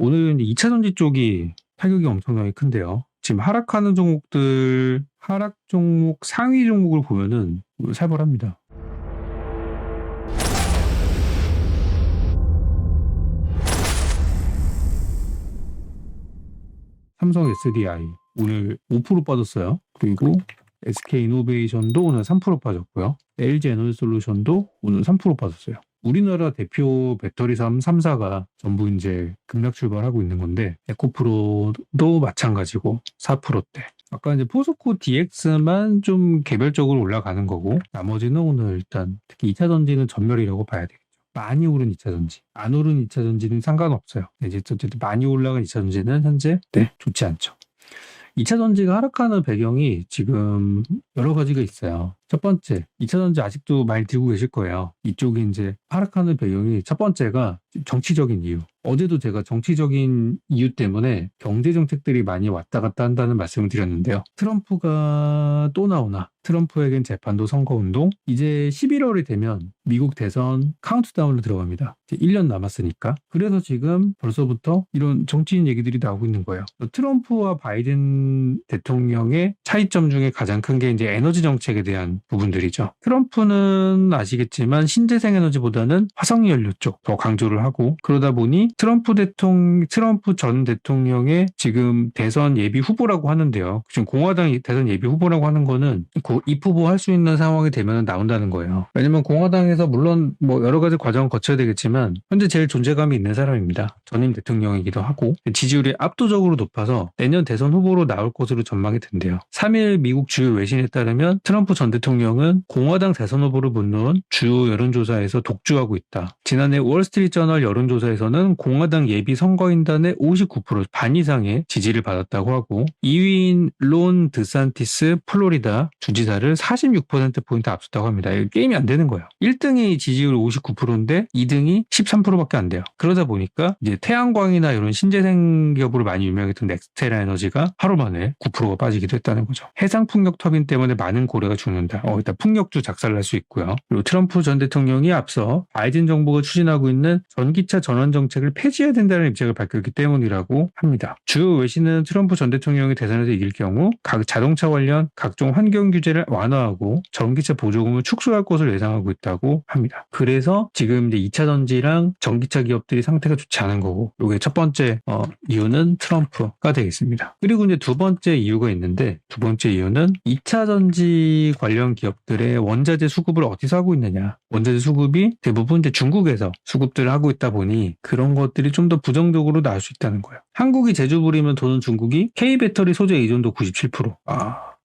오늘은 2차전지 쪽이 타격이 엄청나게 큰데요. 지금 하락하는 종목들, 하락 종목 상위 종목을 보면은 살벌합니다. 삼성 SDI 오늘 5% 빠졌어요. 그리고 SK이노베이션도 오늘 3% 빠졌고요. LG에너지솔루션도 오늘 3% 빠졌어요. 우리나라 대표 배터리사 3사가 전부 이제 급락 출발하고 있는 건데 에코프로도 마찬가지고 4%대. 아까 이제 포스코 DX만 좀 개별적으로 올라가는 거고 나머지는 오늘 일단 특히 2차 전지는 전멸이라고 봐야 되겠죠. 많이 오른 2차 전지, 안 오른 2차 전지는 상관없어요. 이제 어쨌든 많이 올라간 2차 전지는 현재 좋지 않죠. 2차 전지가 하락하는 배경이 지금 여러 가지가 있어요. 첫 번째, 2차 전지 아직도 많이 들고 계실 거예요. 이쪽이 이제 하락하는 배경이 첫 번째가 정치적인 이유. 어제도 제가 정치적인 이유 때문에 경제 정책들이 많이 왔다 갔다 한다는 말씀을 드렸는데요. 트럼프가 또 나오나? 트럼프에겐 재판도 선거운동? 이제 11월이 되면 미국 대선 카운트다운으로 들어갑니다. 이제 1년 남았으니까. 그래서 지금 벌써부터 이런 정치인 얘기들이 나오고 있는 거예요. 트럼프와 바이든 대통령의 차이점 중에 가장 큰 게 이제 에너지 정책에 대한 부분들이죠. 트럼프는 아시겠지만 신재생 에너지보다는 화석연료 쪽 더 강조를 하고 그러다 보니 트럼프 전 대통령의 지금 대선 예비 후보라고 하는데요. 지금 공화당 대선 예비 후보라고 하는 거는 입 후보 할 수 있는 상황이 되면 나온다는 거예요. 왜냐면 공화당에서 물론 뭐 여러 가지 과정을 거쳐야 되겠지만 현재 제일 존재감이 있는 사람입니다. 전임 대통령이기도 하고 지지율이 압도적으로 높아서 내년 대선 후보로 나올 것으로 전망이 된대요. 3일 미국 주요 외신에 따르면 트럼프 전 대통령은 공화당 대선 후보를 묻는 주요 여론조사에서 독주하고 있다. 지난해 월스트리트저널 여론조사에서는 공화당 예비 선거인단의 59%, 반 이상의 지지를 받았다고 하고 2위인 론 드산티스 플로리다 주지사를 46%포인트 앞섰다고 합니다. 이거 게임이 안 되는 거예요. 1등이 지지율 59%인데 2등이 13%밖에 안 돼요. 그러다 보니까 이제 태양광이나 이런 신재생 기업으로 많이 유명했던 넥스테라 에너지가 하루 만에 9%가 빠지기도 했다는 거죠. 해상 풍력 터빈 때문에 많은 고래가 죽는다. 일단 풍력주 작살날 수 있고요. 그리고 트럼프 전 대통령이 앞서 바이든 정부가 추진하고 있는 전기차 전환 정책을 폐지해야 된다는 입장을 밝혔기 때문이라고 합니다. 주요 외신은 트럼프 전 대통령이 대선에서 이길 경우 각 자동차 관련 각종 환경 규제를 완화하고 전기차 보조금을 축소할 것을 예상하고 있다고 합니다. 그래서 지금 이제 2차 전지랑 전기차 기업들이 상태가 좋지 않은 거고 이게 첫 번째 이유는 트럼프가 되겠습니다. 그리고 이제 두 번째 이유가 있는데 두 번째 이유는 2차 전지 관련 기업들의 원자재 수급을 어디서 하고 있느냐. 원자재 수급이 대부분 이제 중국에서 수급들을 하고 있다 보니 그런 것들이 좀 더 부정적으로 나올 수 있다는 거예요. 한국이 제주 부리면 도는 중국이 K배터리 소재 의존도 97%.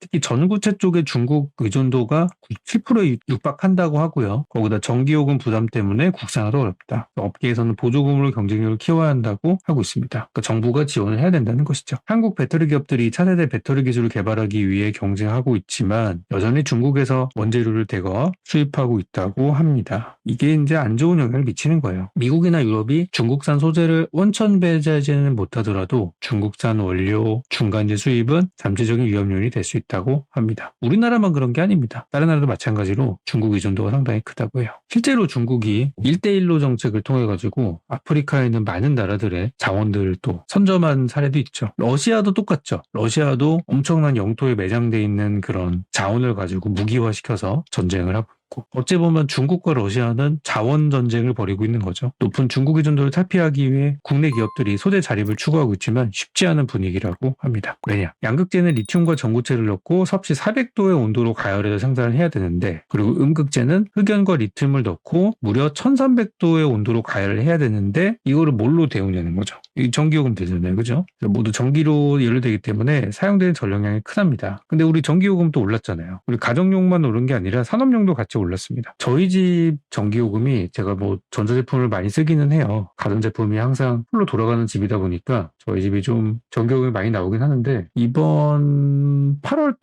특히 전구체 쪽에 중국 의존도가 97%에 육박한다고 하고요. 거기다 전기요금 부담 때문에 국산화도 어렵다. 업계에서는 보조금으로 경쟁력을 키워야 한다고 하고 있습니다. 그러니까 정부가 지원을 해야 된다는 것이죠. 한국 배터리 기업들이 차세대 배터리 기술을 개발하기 위해 경쟁하고 있지만 여전히 중국에서 원재료를 대거 수입하고 있다고 합니다. 이게 이제 안 좋은 영향을 미치는 거예요. 미국이나 유럽이 중국산 소재를 원천 배제하지는 못하더라도 중국산 원료, 중간재 수입은 잠재적인 위험 요인이 될 수 있다고 합니다. 우리나라만 그런 게 아닙니다. 다른 나라도 마찬가지로 중국 의존도가 상당히 크다고 해요. 실제로 중국이 1대1로 정책을 통해 가지고 아프리카에 있는 많은 나라들의 자원들을 또 선점한 사례도 있죠. 러시아도 똑같죠. 러시아도 엄청난 영토에 매장돼 있는 그런 자원을 가지고 무기화시켜서 전쟁을 하고 어찌 보면 중국과 러시아는 자원 전쟁을 벌이고 있는 거죠. 높은 중국 의존도를 탈피하기 위해 국내 기업들이 소재 자립을 추구하고 있지만 쉽지 않은 분위기라고 합니다. 왜냐? 양극재는 리튬과 전구체를 넣고 섭씨 400도의 온도로 가열해서 생산을 해야 되는데 그리고 음극재는 흑연과 리튬을 넣고 무려 1300도의 온도로 가열을 해야 되는데 이거를 뭘로 데우냐는 거죠. 이 전기요금 되잖아요. 그죠? 모두 전기로 연료되기 때문에 사용되는 전력량이 크답니다. 근데 우리 전기요금도 올랐잖아요. 우리 가정용만 오른 게 아니라 산업용도 같이 올랐습니다. 저희 집 전기요금이 제가 뭐 전자제품을 많이 쓰기는 해요. 가전제품이 항상 풀로 돌아가는 집이다 보니까 저희 집이 좀 전기요금이 많이 나오긴 하는데 이번 8월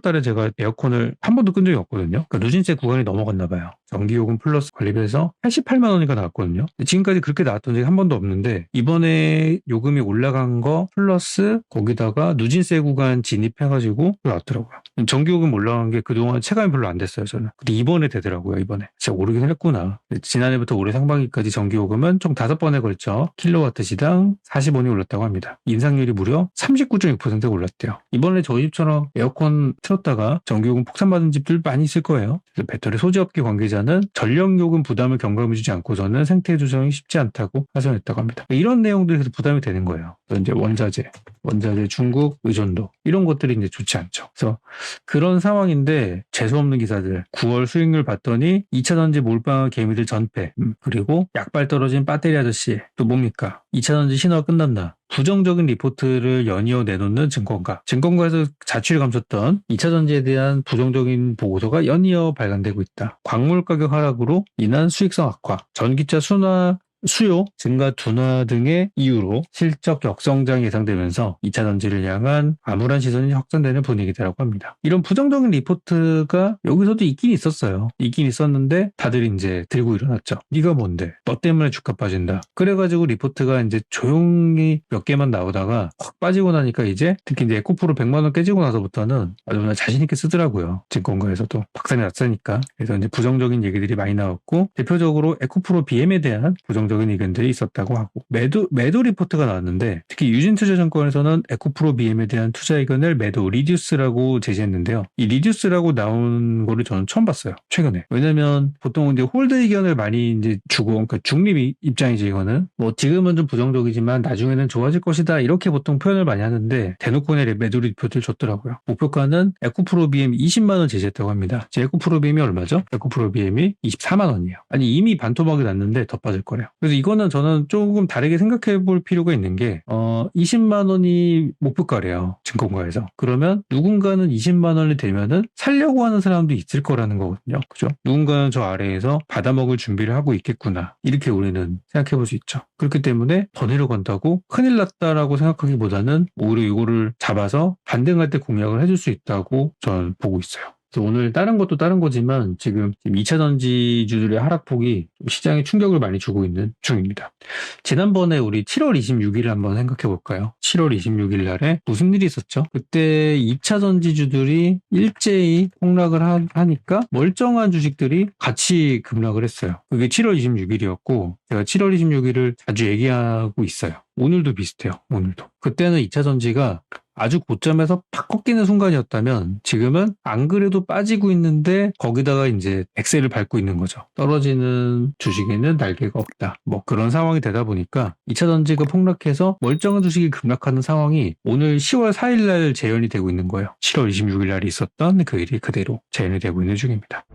달에 제가 에어컨을 한 번도 끈 적이 없거든요. 그러니까 누진세 구간이 넘어갔나 봐요. 전기요금 플러스 관리비에서 88만 원인가 나왔거든요. 지금까지 그렇게 나왔던 적이 한 번도 없는데 이번에 요금이 올라간 거 플러스 거기다가 누진세 구간 진입해가지고 나왔더라고요. 전기요금 올라간 게 그동안 체감이 별로 안 됐어요, 저는. 근데 이번에 되더라고요, 이번에. 진짜 오르긴 했구나. 지난해부터 올해 상반기까지 전기요금은 총 5번에 걸쳐 킬로와트 시당 40원이 올랐다고 합니다. 인상률이 무려 39.6%가 올랐대요. 이번에 저희 집처럼 에어컨 틀었다가 전기요금 폭탄받은 집들 많이 있을 거예요. 그래서 배터리 소지업계 관계자는 전력요금 부담을 경감해주지 않고서는 생태 조정이 쉽지 않다고 하소연했다고 합니다. 이런 내용들이 계속 부담이 되는 거예요. 이제 원자재 중국 의존도 이런 것들이 이제 좋지 않죠. 그래서 그런 상황인데 재수없는 기사들 9월 수익률 봤더니 2차전지 몰빵한 개미들 전패 그리고 약발 떨어진 배터리 아저씨 또 뭡니까 2차전지 신화가 끝났나 부정적인 리포트를 연이어 내놓는 증권가에서 자취를 감췄던 2차전지에 대한 부정적인 보고서가 연이어 발간되고 있다. 광물 가격 하락으로 인한 수익성 악화 전기차 수요 증가 둔화 등의 이유로 실적 역성장이 예상되면서 2차 전지를 향한 암울한 시선이 확산되는 분위기라고 합니다. 이런 부정적인 리포트가 여기서도 있긴 있었어요. 있긴 있었는데 다들 이제 들고 일어났죠. 네가 뭔데? 너 때문에 주가 빠진다. 그래가지고 리포트가 이제 조용히 몇 개만 나오다가 확 빠지고 나니까 이제 특히 이제 에코프로 100만 원 깨지고 나서부터는 아주 그냥 자신 있게 쓰더라고요. 증권가에서도 박살이 났으니까. 그래서 이제 부정적인 얘기들이 많이 나왔고 대표적으로 에코프로 BM에 대한 부정적인 의견들이 있었다고 하고 매도 리포트가 나왔는데 특히 유진투자증권에서는 에코프로 BM에 대한 투자 의견을 매도 리듀스라고 제시했는데요. 이 리듀스라고 나온 거를 저는 처음 봤어요. 최근에. 왜냐면 보통 이제 홀드 의견을 많이 이제 주고 그러니까 중립 입장이지 이거는 뭐 지금은 좀 부정적이지만 나중에는 좋아질 것이다 이렇게 보통 표현을 많이 하는데 대놓고 그냥 매도 리포트를 줬더라고요. 목표가는 에코프로 BM 20만 원 제시했다고 합니다. 제 에코프로 BM이 얼마죠? 에코프로 BM이 24만 원이에요. 아니 이미 반토막이 났는데 더 빠질 거래요. 그래서 이거는 저는 조금 다르게 생각해 볼 필요가 있는 게 20만 원이 목표가래요. 증권가에서. 그러면 누군가는 20만 원이 되면은 살려고 하는 사람도 있을 거라는 거거든요. 그죠? 누군가는 저 아래에서 받아먹을 준비를 하고 있겠구나. 이렇게 우리는 생각해 볼 수 있죠. 그렇기 때문에 더 내려간다고 큰일 났다라고 생각하기보다는 오히려 이거를 잡아서 반등할 때 공략을 해줄 수 있다고 저는 보고 있어요. 그래서 오늘 다른 것도 다른 거지만 지금 2차 전지주들의 하락폭이 시장에 충격을 많이 주고 있는 중입니다. 지난번에 우리 7월 26일을 한번 생각해 볼까요? 7월 26일 날에 무슨 일이 있었죠? 그때 2차 전지주들이 일제히 폭락을 하니까 멀쩡한 주식들이 같이 급락을 했어요. 그게 7월 26일이었고 제가 7월 26일을 자주 얘기하고 있어요. 오늘도 비슷해요. 오늘도. 그때는 2차 전지가 아주 고점에서 팍 꺾이는 순간이었다면 지금은 안 그래도 빠지고 있는데 거기다가 이제 엑셀을 밟고 있는 거죠. 떨어지는 주식에는 날개가 없다. 뭐 그런 상황이 되다 보니까 2차 전지가 폭락해서 멀쩡한 주식이 급락하는 상황이 오늘 10월 4일 날 재현이 되고 있는 거예요. 7월 26일 날이 있었던 그 일이 그대로 재현이 되고 있는 중입니다.